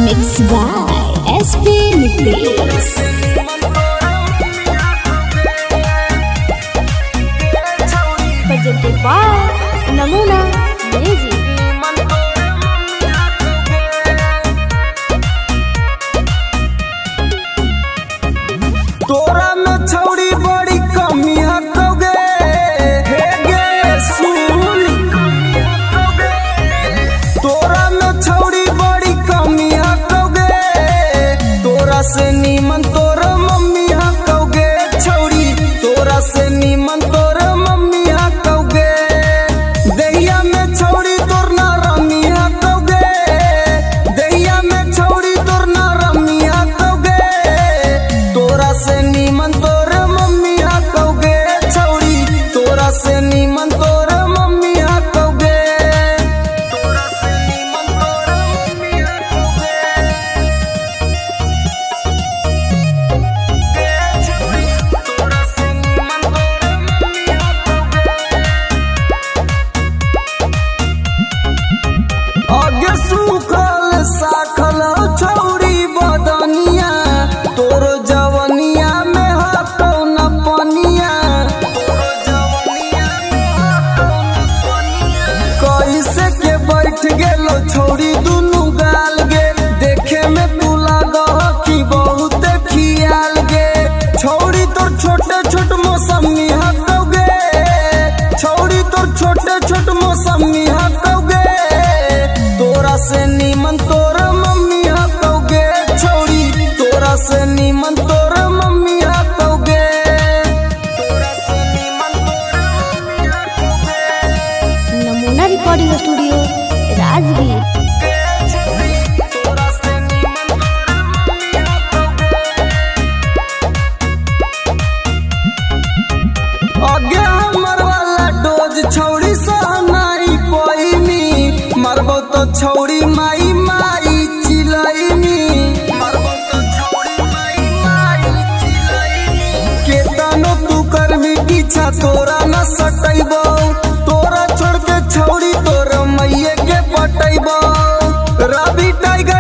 Mixed by SP Nicholas. Presented by Namuna Music. तोरा में छौड़ी बड़ी कमी हकोगे हे गे सुन। तोरा में छौड़ी बड़ी कमी हकोगे, तोरा से नीमन तोर मम्मी हकोगे। छौड़ी तोरा से नीमन तोर मम्मी हकोगे। दहिया में छौड़ी तोर ना रमी हकोगे, दहिया में छौड़ी तोर ना रमी हकोगे। तोरा से नीमन तोर मम्मी हकोगे। छौड़ी तोरा से नीमन तोर मम्मी हकोगे। तोरा से नीमन तोर मम्मी हकोगे। छौड़ी तोरा से नीमन तोर मम्मी हकोगे। आगे सूखल साखल छौड़ी बदनिया, तोरो जवनिया में हाथो न पनिया। कैसे के बैठ गेलो छौड़ी दुनु गाल गे, देखे में तू लागह कि बहुत खियाल गे। छौड़ी तोर छोटे छोट मौसमी हकोगे, छौड़ी तोर छोटे छोट मौसमी हकोगे। तोरा से नीमन तोर मम्मी हकोगे। छौड़ी तोरा से नीमन तोर मम्मी हकोगे। तोरा से नीमन तोर mummy हकोगे। Namuna Recording Studio, Rajgir. तोरा से नीमन तोर मम्मी हकोगे। आगे हमर वाला डोज छौड़ी सहनाई पैनी, मारबो तो छौड़ी माई माई चिलैनी। मारबो तो छौड़ी माई माई चिलैनी। केतनो तू करबी पीछा तोरा न सटैबो, तोरा छोड़ के छौड़ी तोर मैये के पटैबो। रवि टाइगर